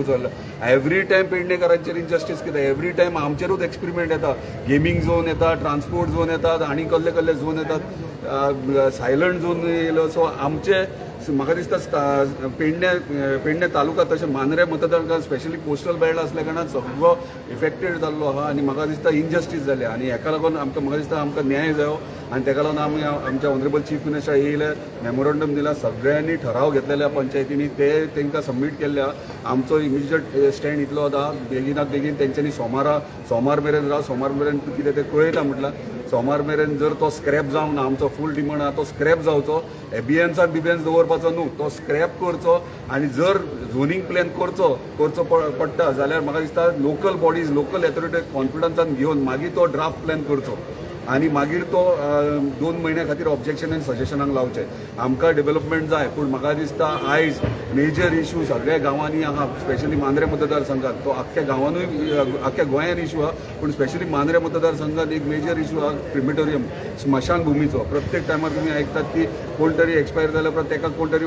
Every time पेडणेकरांचेर injustice कितें every time आमचेरूच experiment येता gaming zone येता ट्रान्सपोर्ट झोन येतात आनी कसले कसले झोन येतात सायलंट झोन येयलो सो आमचे म्हाका दिसता पेडणे तालुका तशें मांद्रे मतदारसंघात स्पेशली कोस्टल बेल्ट असल्या कारणान सगळो इफेक्टेड जाल्लो आहा आनी म्हाका दिसता इनजस्टीस जाले आनी हेका लागून म्हाका दिसता आमकां न्याय जायो आनी तेका लागून आमी आमच्या ऑनरेबल चीफ मिनिस्टर येयले मेमोरंडम दिला सगळ्यांनी ठराव घेतलेल्या पंचायतींनी ते तांकां सबमीट केल्ल्या आमचो इमिजिएट स्टँड इतलो आतां बेगिनात बेगीन तेंच्यांनी सोमार मेरेन सोमार मेरेन कितें तें कळयता म्हटल्यार सोमार मेरेन जर तो स्क्रॅप जावंक ना आमचो फूल डिमांड आहा तो स्क्रॅप जावचो एबियन्साक बिबियन्स दवरपाचो न्हू तो स्क्रॅप करचो आनी जर झोनींग प्लॅन करचो पडटा जाल्यार म्हाका दिसता लोकल बॉडीज लोकल ऑथॉरिटी कॉन्फिडन्सान घेवन मागीर तो ड्राफ्ट प्लॅन करचो आनी मागीर तो 2 म्हयन्या खातीर ऑब्जेक्शन आनी सजेशनाक लावचे आमकां डेव्हलपमेंट जाय पूण म्हाका दिसता आयज मेजर इशू सगळ्या गांवांनी आहा स्पेशली मांद्रे मतदारसंघात तो आख्ख्या गांवांनूय आख्ख्या गोंयान इशू आहा पूण स्पेशली मांद्रे मतदारसंघात एक मेजर इशू आहा क्रिमेटोरियम स्मशान भुमीचो प्रत्येक टायमार तुमी आयकतात की कोण तरी एक्सपायर जाल्या उपरांत ताका कोण तरी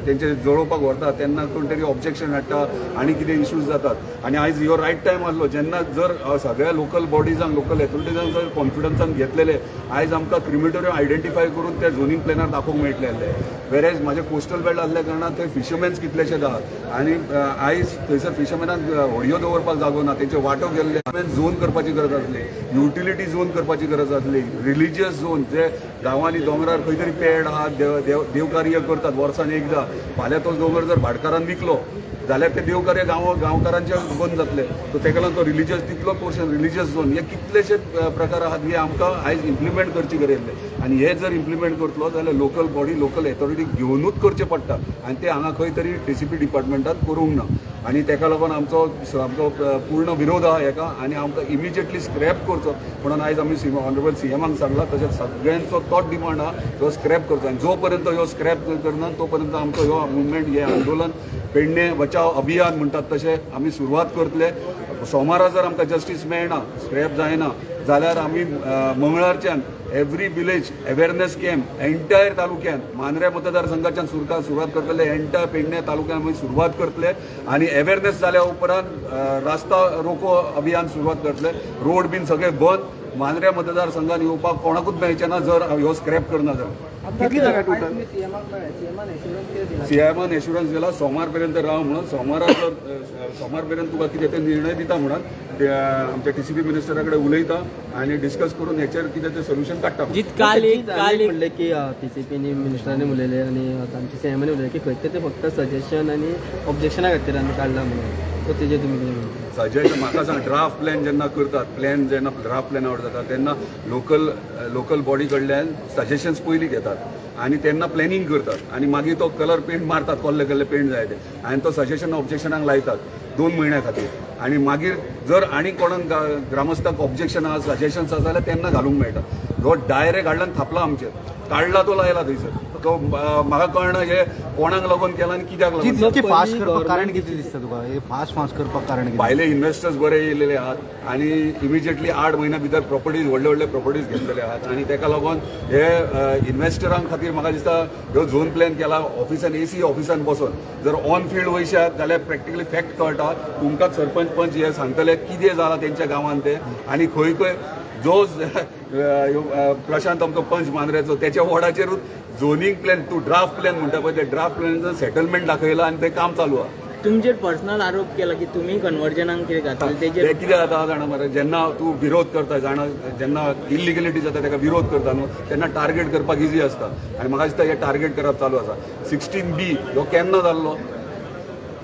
तेंचे जळोवपाक व्हरता तेन्ना कोण तरी ऑब्जेक्शन हाडटा आनी कितें इशूज जातात आनी आयज ह्यो रायट टायम आसलो जेन्ना जर सगळ्या लोकल बॉडीजांक लोकल ऑथॉरिटीजांक जर कॉन्फिडन्सान घेतलेले आयज आमकां क्रिमेटोरियम आयडेंटिफाय करून त्या झोनींग प्लॅनार दाखोवंक मेळटले आसले वेरेज म्हाजे कोस्टल बेल्ट आसल्या कारणान थंय फिशरमॅन्स कितलेशेच आहात आनी आयज थंयसर फिशरमॅनाक व्हडयो दवरपाक जागो ना तेंचे वांटो गेल्ले झोन करपाची गरज आसली युटिलिटी झोन करपाची गरज आसली रिलिजियस झोन जे गांवांनी दोंगरार खंय तरी पेड आहात देवकार्य करतात वर्सान एकदां फाल्यां तो दोंगर जर भाटकारान विकलो जाल्यार ते देवकार्य गांवकारांचे बंद जातले सो तेका लागून तो रिलिजियस तितलो पोर्शन रिलिजियस झोन हे कितलेशे प्रकार आहात हे आमकां आयज इम्प्लिमेंट करची गरज आनी हे जर इम्प्लिमेंट करतलो जाल्यार लोकल बॉडी लोकल ऑथॉरिटी घेवनूच करचे पडटा आनी ते हांगा खंय तरी DCP डिपार्टमेंटान करूंक ना आनी तेका लागून आमचो पूर्ण विरोध आहा हेका आनी आमकां इमिजिएटली स्क्रॅप करचो म्हणून आयज आमी ऑनरेबल CMाक सांगला तशेंच सगळ्यांचो तोच डिमांड आहा तो स्क्रॅप करचो आनी जो पर्यंत ह्यो स्क्रॅप करना तो पर्यंत आमचो ह्यो मुवमेंट हे आंदोलन पेडणे बचाव अभियान म्हणटात तशें आमी सुरवात करतले सोमारा जर आमकां जस्टीस मेळना स्क्रॅप जायना जाल्यार आमी मंगळारच्यान every village awareness camp entire तालुक्यात मांद्रे मतदारसंघाच्यान सुरवात करतले एंटायर पेडणे तालुक्यात आमी सुरवात करतले आनी अवेरनेस जाल्या उपरांत रास्ता रोको अभियान सुरवात करतले रोड बीन सगळे बंद मांद्रे मतदारसंघात येवपाक कोणाकूच मेळचे ना जर ह्यो स्क्रॅप करना जाल्यार कितली जागा टोटल सीएमान एश्युरन्स दिला सोमार पर्यंत राव म्हणून सोमार पर्यंत तुका कितें ते निर्णय दिता म्हणून आमच्या TCP मिनिस्टरा कडेन उलयता आनी डिस्कस करून हेचेर कितें ते सोल्युशन काडटा काल म्हणलें की TCPनी मिनिस्टरांनी उलयले आनी आमच्या CMांनी उलयले की खंय ते फक्त सजेशन आनी ऑब्जेक्शना खातीर आमी काडला म्हणून सो तेजेर तुमी कितें म्हणटा सजेशन म्हाका सांग ड्राफ्ट प्लॅन जेन्ना करतात जेन्ना ड्राफ्ट प्लॅन आवट जाता तेन्ना लोकल बॉडी कडल्यान सजेशन्स पयलीं घेतात आनी तेन्ना प्लॅनिंग करतात आनी मागीर तो कलर पेंट मारतात कसले पेंट जाय ते आनी तो सजेशन ऑब्जेक्शनाक लायतात 2 म्हयन्या खातीर आनी मागीर जर आनी कोणाक ग्रामस्थाक ऑब्जेक्शन आहा सजेशन्स आसा जाल्यार तेन्ना घालूंक मेळटा जो डायरेक्ट हाडल्यान थापला आमचेर काडला तो लायला थंयसर तो म्हाका कळना हे कोणाक लागून केला आनी कित्याक लागून फास्ट करपाक कारण कितें दिसता तुका हे फास्ट करपाक कारण कितें भायले इन्व्हेस्टर्स बरे येयलेले आहात आनी इमिजिएटली 8 म्हयन्या भितर प्रॉपर्टीज व्हडले प्रॉपर्टीज घेतलेले आहात आनी तेका लागून हे इन्व्हेस्टरांक खातीर म्हाका दिसता ह्यो झोन प्लॅन केला ऑफिसान AC ऑफिसान बसून जर ऑन फील्ड वयशात जाल्यार प्रॅक्टिकली फॅक्ट कळटा तुमकां सरपंच पंच हे सांगतले कितें जालां तेंच्या गांवांत ते आनी खंय जो प्रशांत आमचो पंच मांद्रेचो त्याच्या वॉर्डाचेरूच झोनींग प्लॅन तूं ड्राफ्ट प्लॅन म्हणटा पळय ते ड्राफ्ट प्लॅनाचो सेटलमेंट दाखयला आनी तें काम चालू आहा तुमचेर पर्सनल आरोप केला की तुम्ही कन्वर्जनाक कितें घातलें ते कितें जाता जाणा मरे जेन्ना तूं विरोध करता जाणा जेन्ना इलिगलिटी जाता तेका विरोध करता न्हू तेन्ना टार्गेट करपाक इजी आसता आनी म्हाका दिसता हे टार्गेट करप चालू आसा 16B हो केन्ना जाल्लो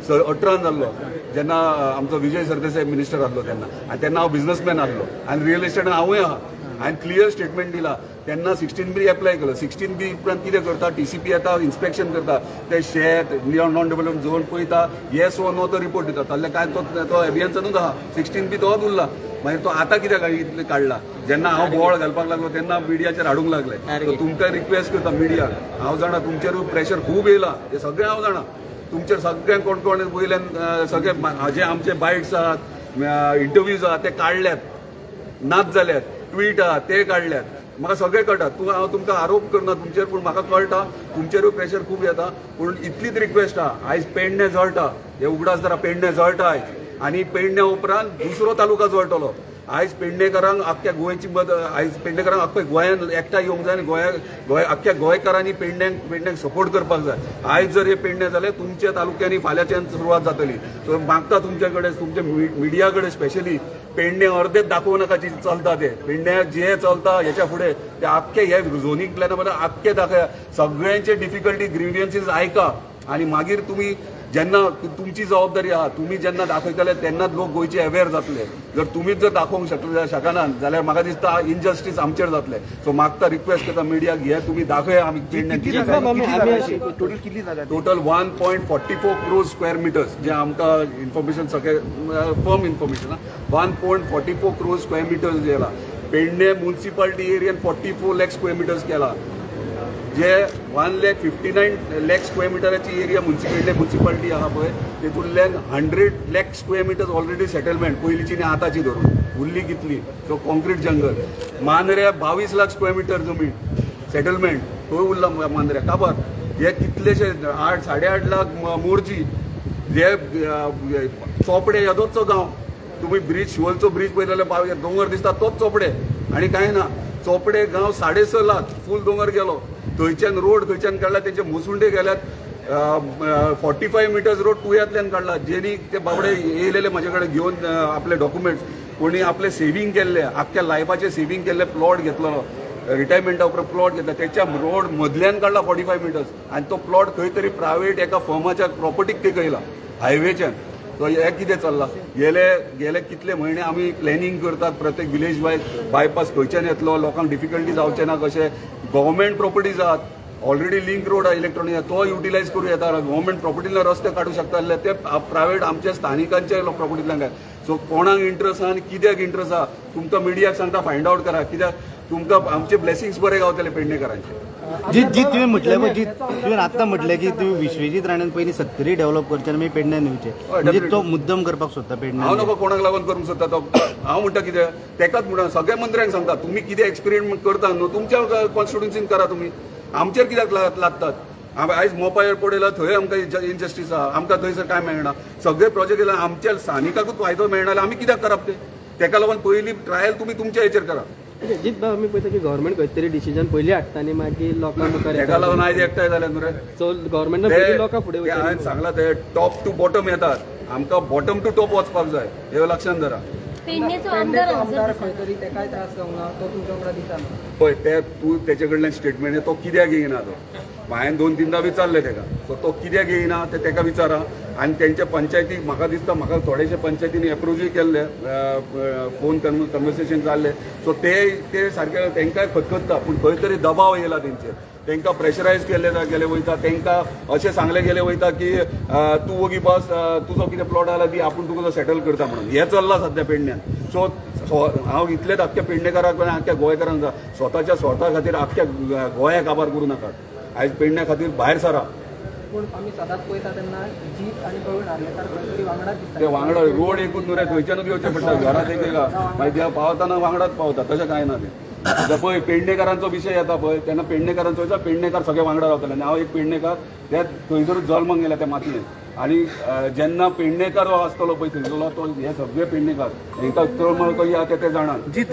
18 जाल्लो जेन्ना आमचो विजय सरदेसाय मिनिस्टर आसलो तेन्ना हांव बिझनसमॅन आसलो आनी रियल एस्टेटान हांवूय आहा हांवें क्लियर स्टेटमेंट दिला तेन्ना 16B एप्लाय केलो 16B उपरांत कितें करता TCP येता इन्स्पेक्शन करता ते शेत नॉन डेव्हलपमेंट झोन पळयता येस वो नो तो रिपोर्ट दिता ताल्ले काय तो अभियानचानूच आहा 16B तोच उरला मागीर तो आतां कित्याक काडला जेन्ना हांव बोवाळ घालपाक लागलो तेन्ना मिडियाचेर हाडूंक लागले तुमकां रिक्वेस्ट करता मिडियाक हांव जाणा तुमचेर प्रेशर खूब येयला हे सगळें हांव जाणा तुमचेर सगळें कोण वयल्यान सगळे जे आमचे बायट्स आहात इंटरव्यूज आहात ते काडल्यात नाच जाल्यात ट्वीट आहात ते काडल्यात म्हाका सगळें कळटा हांव तुमकां आरोप करना तुमचेर, पूण म्हाका कळटा तुमचेरूय प्रेशर खूब येता. पूण इतलीच रिक्वेस्ट आहा, आयज पेडणे जळटा, हे उगडासदारा पेडणे जळटा आयज, आनी पेडण्या उपरांत दुसरो तालुका जळटलो. आयज पेडणेकारांक आख्ख्या गोंयची आयज पेडणेकारांक आख्ख्या गोंयांत एकठांय येवंक जाय आनी आख्ख्या गोंयकारांनी पेडण्यांक सपोर्ट करपाक जाय. आयज जर हे पेडणे जाले तुमच्या तालुक्यांनी फाल्यांच्यान सुरवात जातली. सो मागता तुमचे कडेन, तुमच्या मिडिया कडेन स्पेशली, पेडणे अर्देच दाखोवं नाका जी चलता ते. पेडणे जे चलता हेच्या फुडें ते आख्खे हे झोनींग प्लॅना बद्दल आख्खे दाखया. सगळ्यांचे डिफिकल्टी ग्रिव्हियन्सीस आयका आनी मागीर तुमी जेन्ना तुमची जबाबदारी आहा, तुम्ही जेन्ना दाखयतले तेन्नाच लोक गोंयचे अवेअर जातले. जर तुमीच जर दाखोवंक शकना जाल्यार म्हाका दिसता इनजस्टीस आमचेर जातले. सो मागता रिक्वेस्ट करता मिडियाक, हे तुमी दाखया आमी टोटल 1.44 crores square meters जे आमकां इन्फॉर्मेशन सगळें firm information 1.44 crores square meters केला. पेडणे म्युन्सिपालिटी एरियन 44 lakh square meters केला. जे 1,59 lakh square मिटराची एरिया म्युन्सिपालिटी आहा पळय तेतूंतल्यान 100 lakh square meters already settlement पयलींची आनी आतांची धरून उरली कितली. So concrete jungle. Mandrem 22 lakh square meter जमीन सेटलमेंट थंय उरला मांद्रे काबार. हे कितलेशे 8-8.5 लाख मोरजी. जे चोपडे येदोचो गांव, तुम्ही ब्रिज शिवोलचो ब्रिज पळयलो जाल्यार दोंगर दिसता तोच चोपडे आनी कांय ना. चोपडे गांव 6.5 लाख फूल दोंगर गेलो. थंयच्यान रोड खंयच्यान काडला, तेंचे मुसुंडे गेल्यात 45 meters रोड तुयांतल्यान काडला. जेनी ते बाबडे येयलेले म्हाजे कडेन घेवन आपले डॉक्युमेंट्स, कोणी आपले सेव्हिंग केल्ले, आख्ख्या लायफाचे सेव्हिंग केल्ले, प्लॉट घेतलो, रिटायरमेंटा उपरांत प्लॉट घेतला, त्याच्या रोड मदल्यान काडला 45 meters आनी तो प्लॉट खंय तरी प्रायवेट एका फर्माच्या प्रॉपर्टीक ते कयला हायवेच्यान. तो हे कितें चल्ला. गेले कितले म्हयने आमी प्लॅनिंग करतात प्रत्येक विलेज वायज बायपास खंयच्यान येतलो, लोकांक डिफिकल्टी जावचे ना कशें. गव्हर्मेंट प्रॉपर्टीज आहात, ऑलरेडी लिंक रोड इलेक्ट्रॉनिक तो युटिलायज करूं येता. गव्हर्मेंट प्रॉपर्टीला रस्ते काडूं शकता जाल्यार ते प्रायवेट आमच्या स्थानिकांच्या प्रॉपर्टींतल्यान काय. सो कोणाक इंट्रस्ट आहा आनी कित्याक इंट्रस्ट आहा तुमकां मिडियाक सांगता फायंड आउट करा, कित्याक तुमकां आमचे ब्लेसिंग्स बरे गावतले पेडणेकारांचे. जी तुम्ही म्हटले जी तुम्ही आता म्हटले की तुम्ही विश्वजीत राणेन पयलीं 70 डेव्हलप करचे आनी मागीर पेडण्यान येवचे, म्हणजे तो मुद्दम करपाक सोदता पेडण्यान. हांव नको कोणाक लागून करूंक सोदता तो. हांव म्हणटा कितें तेकाच म्हणटा सगळ्या मंत्र्यांक सांगता तुमी कितें एक्सपेरिमेंट करता न्हू तुमच्या कॉन्स्टिट्युन्सीन करा. तुमी आमचेर कित्याक लागतात. आयज मोपा एअरपोर्ट येयला थंय आमकां इनजस्टीस आहा, आमकां थंयसर काय मेळना. सगळे प्रोजेक्ट येयला आमच्या स्थानिकाकूच फायदो मेळना जाल्यार आमी कित्याक करप ते. तेका लागून पयलीं ट्रायल तुमी तुमच्या हेचेर करा. जीत भाव आमी पळयता की गव्हर्मेंट खंय तरी डिसिजन पयलीं हाडटा आनी मागीर लोकां मुखार तेका लागून आयज एकठांय जाले न्हू रे. सो गव्हर्मेंटान पयलीं लोकां फुडें वयता. हांवें सांगलां ते टॉप टू बॉटम येतात, आमकां बॉटम टू टॉप वचपाक जाय, हे लक्षात धरा. पेडणेचो आमदार खंय तरी तेकाय त्रास जावंक ना, तो तुमच्या वांगडा दिसना. पळय ते तूं तेचे कडल्यान स्टेटमेंट तो कित्याक येयना तो. हांवें 2-3दा विचारले तेका, सो तो कित्याक येयना ते तेका विचारा. आनी तेंच्या पंचायतीक म्हाका दिसता म्हाका थोडेशे पंचायतींनी एप्रोचूय केल्ले, फोन कन्वर्सेशन जाल्ले. सो ते सारके तेंकाय खतखत्ता, पूण खंय तरी दबाव येयला तेंचेर. तेंकां प्रेशरायज गेले वयता, तेंकां अशें सांगले गेले वयता की तूं वगी बस, तुजो कितें प्लॉट आला ती आपूण तुका सेटल करता म्हणून. हें चल्लां सद्या पेडण्यान. सो हांव इतलेंच आख्ख्या पेडणेकाराक आख्ख्या गोंयकारांक स्वता खातीर आख्ख्या गोंयाक काबार करूं नाकात. आयज पेडण्या खातीर भायर सरा. पूण आमी सदांच पळयता तेन्ना जीत आनी प्रवीण आर्लेकर खंय तरी वांगडाच दिसता. ते वांगडा रोड एकूच न्हू रे, थंयच्यानूच येवचें पडटा. घरात एक मागीर पावतना वांगडाच पावता, तशें कांय ना ते. पळय पेडणेकारांचो विशय येता पळय तेन्ना पेडणेकारांचो वयता, पेडणेकार सगळे वांगडा रावतले. आनी हांव एक पेडणेकार ते थंयसरूच जल्माक गेला त्या मातयेन. आनी जेन्ना पेडणेकार आसतलो पळय थंयसरलो तो हे सगळे पेडणेकार हेंकां तळमळ कशी आहा ते जाणात. जी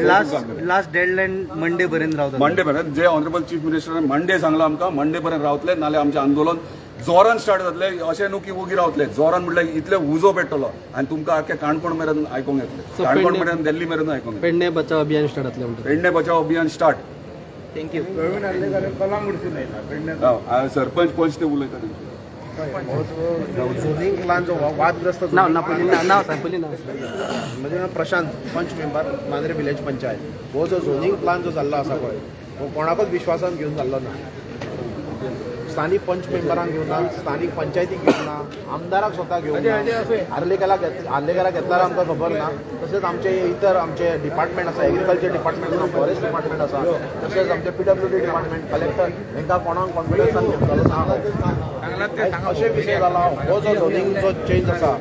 लास्ट डेडलायन मंडे पर्यंत रावता. मंडे पर्यंत जे ऑनरेबल चीफ मिनिस्टरान मंडे सांगला आमकां, मंडे पर्यंत रावतले, नाल्यार आमचें आंदोलन जोरान स्टार्ट जातले. अशें न्हू की वोगी रावतले, जोरान म्हटल्यार इतले उजो पेट्टलो आनी तुमकां आख्या काणकोण मेरेन आयकूंक येतले. काणकोण मेरेन दिल्ली मेरेन आयकूंक येतले. पेडणे बचाव अभियान स्टार्ट जातलें म्हणटा. पेडणे बचाव अभियान स्टार्ट. थँक्यू. सरपंच पंच ते उलयता तेंचे. झोनिंग प्लान जो वादग्रस्त नाव नाव सांग पयलीं नाव. म्हणजे प्रशांत पंच मेंबर मांद्रे विलेज पंचायत. हो जो झोनिंग प्लान जो जाल्लो आसा पळय हो कोणाकूच विश्वासान घेवन जाल्लो ना. स्थानीक पंच मेंबरांक घेवन ना, स्थानीक पंचायतीक घेवन ना, आमदाराक स्वता घेवन ना, आर्लेकराक घेतल्यार आमकां खबर ना. तशेंच आमचे इतर आमचे डिपार्टमेंट आसा, एग्रीकल्चर डिपार्टमेंट आसा, फॉरेस्ट डिपार्टमेंट आसा, तशेंच आमचे PWD डिपार्टमेंट, कलेक्टर हेंकां कोणाक कॉन्फिडन्सान घेतलो ना. अशे विशय जाला. हो जो झोनिंग जो चेंज आसा,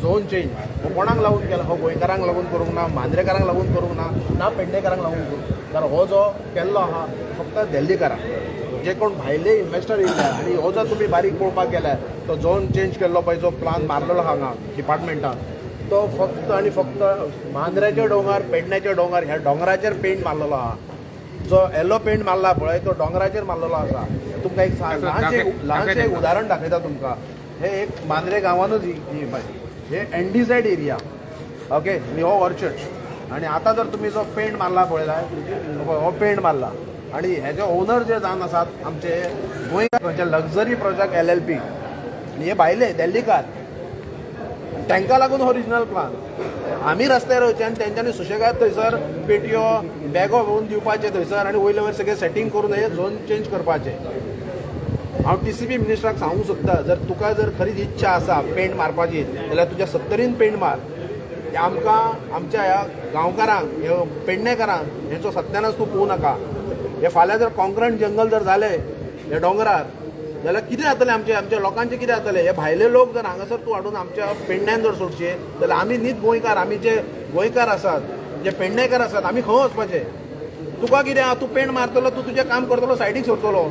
झोन चेंज हो कोणाक लागून केला? हो गोंयकारांक लागून करूंक ना, मांद्रेकारांक लागून करूंक ना, ना पेडणेकारांक लागून करूंक. जाल्यार हो जो केल्लो आहा फक्त देल्लीकारांक जे कोण भायले इन्व्हेस्टर येयले आनी हो जर तुमी बारीक पळोवपाक गेल्यार तो झोन चेंज केल्लो पळय जो प्लान मारलेलो हांगा डिपार्टमेंटान तो फक्त आनी फक्त मांद्रेचे दोंगर पेडण्याचे दोंगर ह्या दोंगराचेर पेंट मारलेलो आहा जो येलो पेंट मारला पळय तो दोंगराचेर मारलेलो आसा तुमकां एक ल्हानशें एक उदाहरण दाखयता तुमकां हे एक मांद्रे गांवानूच ही पळय हे एनडीझेड एरिया ओके आनी हो ऑर्चर्ड आनी आतां जर तुमी जो पेंट मारला पळयलाय हो पेंट मारला आनी हेजे ओनर जे जावन आसात आमचे गोंयकार लक्झरी प्रोजेक्ट LLP आनी हे भायले दिल्लीकार तांकां लागून ओरिजिनल प्लान आमी रस्त्यार वयचे आनी तेंच्यांनी सुशेगाद थंयसर पेटयो बॅगो व्हरून दिवपाचे थंयसर आनी वयले वयर सगळें सेटींग करून हे झोन चेंज करपाचे हांव TCP मिनिस्टराक सांगूंक सोदता जर तुका जर खरीच इच्छा आसा पेंट मारपाची जाल्यार तुज्या 70 पेंट मार आमकां आमच्या ह्या गांवकारांक ह्या पेडणेकारांक हेचो सत्यानाश तूं पोवं नाका हे फाल्यां जर कॉन्क्रीट जंगल जर जालें हे दोंगरार जाल्यार कितें जातलें आमच्या लोकांचें कितें जातलें हे भायले लोक जर हांगासर तूं हाडून आमच्या पेडण्यान जर सोडचे जाल्यार आमी न्हीद गोंयकार आमी जे गोंयकार आसात जे पेडणेकार आसात आमी खंय वचपाचे तुका कितें तूं पेंट मारतलो तूं तुजें काम करतलो सायडीक सोडटलो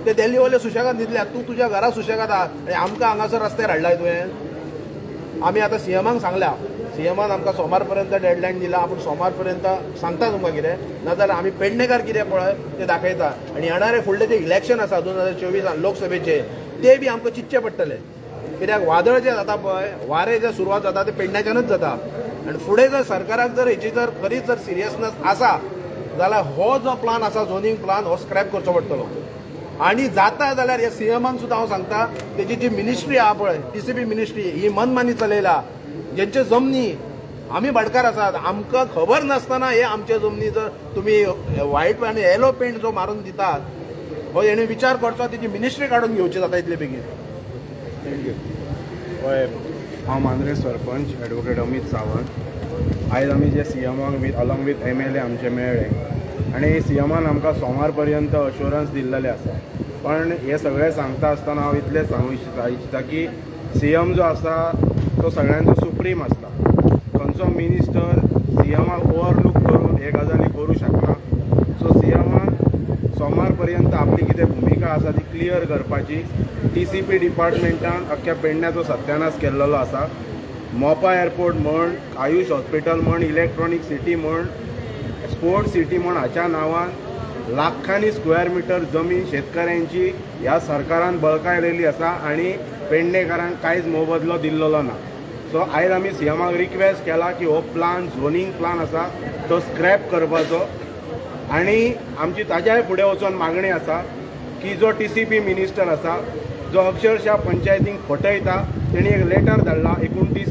ते दिल्लीवाले सुशेगाद न्हिदल्यात तूं तुज्या घरा सुशेगाद आहा आनी आमकां हांगासर रस्त्यार हाडलाय तुवें आमी आतां CMाक सांगल्या CMान आमकां सोमार पर्यंत डेडलायन दिला आपूण सोमार पर्यंत सांगता तुमकां कितें नाजाल्यार आमी पेडणेकार कितें पळय ते दाखयता आनी येणारे फुडले जे इलेक्शन आसा 2024 लोकसभेचे ते बी आमकां चिंतचे पडटले कित्याक वादळ जे जाता पळय वारे जे सुरवात जाता ते पेडण्याच्यानच जाता आनी फुडें जर सरकाराक जर हेची जर खरीच जर सिरियसनेस आसा जाल्यार हो जो प्लान आसा झोनींग प्लान हो स्क्रॅप करचो पडटलो आनी जाता जाल्यार हे CMाक सुद्दां हांव सांगता तेजी जी मिनिस्ट्री आहा पळय TCP मिनिस्ट्री ही मनमानी चलयला जेंचे जमनी आमी भाटकार आसात आमकां खबर नासतना हे आमचे जमनी जर तुमी व्हायट आनी येलो पेंट जो मारून दितात हो हेणे विचार करचो तेजी मिनिस्ट्री काडून घेवची जाता इतले बेगीन थँक्यू हय हांव मांद्रे सरपंच ॲडवोकेट अमित सावंत आयज आमी जे CMाक अलॉंग वीथ MLA आमचे मेळ्ळे आनी CMान आमकां सोमार पर्यंत अश्युरन्स दिल्लेले आसा पण हे सगळें सांगता आसतना हांव इतलें सांगूं इच्छिता की CM जो आसा तो सगळ्यांचो सुप्रीम आसता खंयचो मिनिस्टर CMाक ओवरलूक करून हे गजाली करूं शकना सो CMान सोमार पर्यंत आपली कितें भुमिका आसा ती क्लियर करपाची TCP डिपार्टमेंटान अख्ख्या पेडण्याचो सत्यानाश केल्लो आसा मोपा एअरपोर्ट म्हण आयुष हॉस्पिटल म्हण इलेक्ट्रॉनीक सिटी म्हण स्पोर्ट्स सिटी म्हण हाच्या नांवान लाखांनी स्क्वेअर मिटर जमीन शेतकऱ्यांची ह्या सरकारान बळकायलेली आसा आनी पेडणेकारांक कांयच मोबदलो दिल्लो ना सो आयज आमी CMाक रिक्वेस्ट केला की हो प्लान झोनींग प्लान आसा तो स्क्रॅप करपाचो आनी आमची ताज्याय फुडें वचून मागणी आसा की जो TCP मिनिस्टर आसा जो अक्षरशः पंचायतींक फटयता तेणी एक लेटर धाडला 29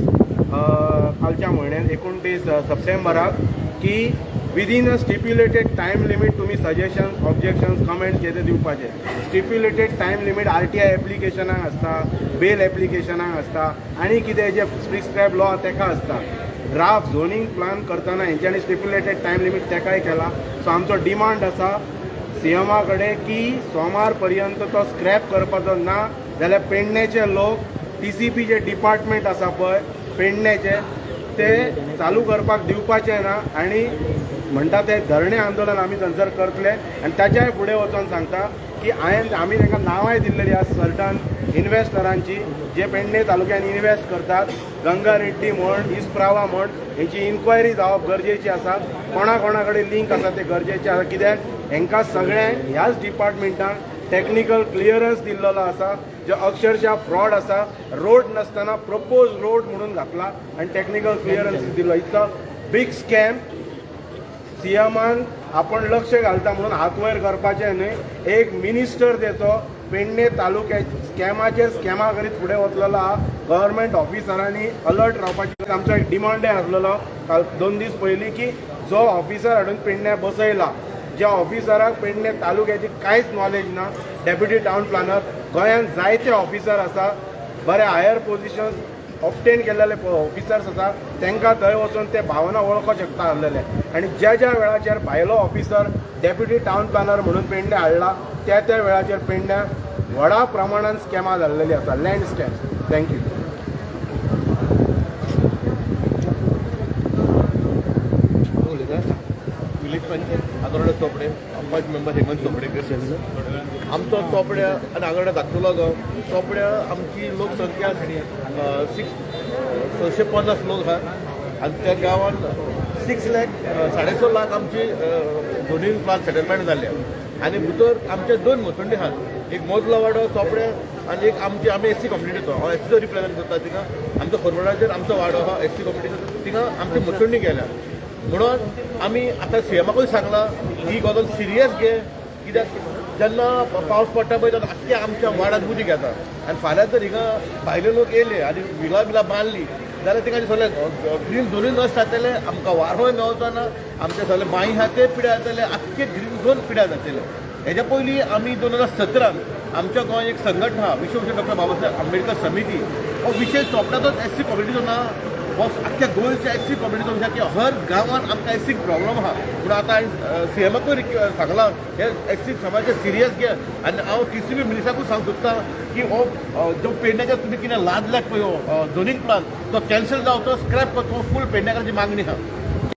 कालच्या म्हयन्यान 29 सप्टेंबराक की विदीन अ स्टिप्युलेटेड टायम लिमीट तुम्ही सजेशन्स ऑब्जेक्शन्स कमेंट्स जे दिवपाचे स्टिप्युलेटेड टायम लिमीट RTI एप्लिकेशनाक आसता बेल एप्लिकेशनाक आसता आनी कितें जे प्रिस्क्रायब लॉ तेका आसता ड्राफ्ट झोनींग प्लान करतना हेंच्यांनी स्टिप्युलेटेड टायम लिमीट तेकाय केला सो आमचो डिमांड आसा CMा कडेन की सोमार पर्यंत तो स्क्रॅप करपाचो ना जाल्यार पेडणेचे लोक TCP जे डिपार्टमेंट आसा पळय पेडणेचे ते चालू करपाक दिवपाचे ना आनी म्हणटा ते धरणे आंदोलन आमी थंयसर करतले आनी ताच्याय फुडें वचून सांगता की आमी तांकां नांवांय दिल्लेली आसा सर्टन इन्व्हेस्टरांची जे पेडणे तालुक्यान इन्व्हेस्ट करतात गंगा रेड्डी म्हण इस्प्रावा म्हण हेची इन्क्वायरी जावप गरजेची आसा कोणा कडेन लिंक आसा ते गरजेचे आसा कित्याक हेंकां सगळ्यांक ह्याच डिपार्टमेंटान टेक्निकल क्लियरन्स दिल्लो आसा जो अक्षरशः फ्रॉड आसा रोड नासतना प्रपोज रोड म्हणून घातला आनी टेक्निकल क्लियरन्स दिल्लो इट्स अ बीग स्कॅम CMान आपण लक्ष घालता म्हणून हात वयर करपाचें न्हय एक मिनिस्टर तेचो पेडणे तालुक्या स्कॅमा करीत फुडें वचलेलो आहा गव्हर्मेंट ऑफिसरांनी अलर्ट रावपाचें आमचो एक डिमांडय आसलेलो काल 2 दीस पयलीं की जो ऑफिसर हाडून पेडणे बसयला ज्या ऑफिसराक पेडणे तालुक्याची कांयच नॉलेज ना डेप्युटी टावन प्लॅनर गोंयांत जायते ऑफिसर आसा बरे हायर पोजिशन्स ऑब्टेन केलेले ऑफिसर्स आसा तांकां थंय वचून ते भावना वळखूंक शकता आसलेले आनी ज्या ज्या वेळाचेर भायलो ऑफिसर डेप्युटी टावन प्लॅनर म्हणून पेडणे हाडला त्या त्या वेळाचेर पेडण्या व्हडा प्रमाणान स्कॅमां जाल्लेली आसा land scam thank you village panchayat Chopde, panch member Hemant Chopdekar. आमचो चोपड्या आनी हांगा धाकटुलो गांव. चोपड्या आमची लोकसंख्या 650 लोक आहात आनी त्या गांवान 6.5 लाख आमची झोनींग प्लान सेटलमेंट जाल्ले आनी भितर आमचे 2 मोसंडी आहात. एक मोदलो वाडो चोपड्या आनी एक आमी एससी कम्युनिटीचो. हांव एससीचो रिप्रेझेंट करता. थिंगा आमचो खोरवडाचेर आमचो वाडो हा एससी कम्युनिटीचो. थिंगा आमची मोसंडी गेल्या म्हणून आमी आतां सीएमाकूय सांगलां ही गजाल सिरियस घे. कित्याक जेन्ना पावस पडटा पळय तेन्ना आख्ख्या आमच्या वाड्यात उदीक येता आनी फाल्यां जर हिंगा भायले लोक येयले आनी बिलां बांदली जाल्यार तिका सगळे ग्रीन झोनूय नश्ट जातले. आमकां वारोय मेळचो ना. आमचे सगळे माई आहा ते पिड्यार जातले. आख्खे ग्रीन झोन पिड्यार जातले. हेज्या पयलीं आमी 2017 आमच्या गोंयांत एक संघटना आहा विश्वभूषण डॉक्टर बाबासाहेब आंबेडकर समिती. हो विशय चोपड्याचोच एससी कम्युनिटीचो ना. हो आख्ख्या गोंयच्या एससी कम्युनिटीचो विशय की हर गांवांत आमकां एससी प्रॉब्लम आहा. पूण आतां हांवें सीएमाकूय सांगलां हे एससी समाजाचे सिरियस घे आनी हांव टीसीबी मिनिस्टराकूय सांगूंक सोदतां की हो जो पेडण्याचेर तुमी कितें लादल्यात पळय हो झोनींग प्लान तो कॅन्सल जावचो. स्क्रॅप करचो. फूल पेडण्याकाराची मागणी आहा.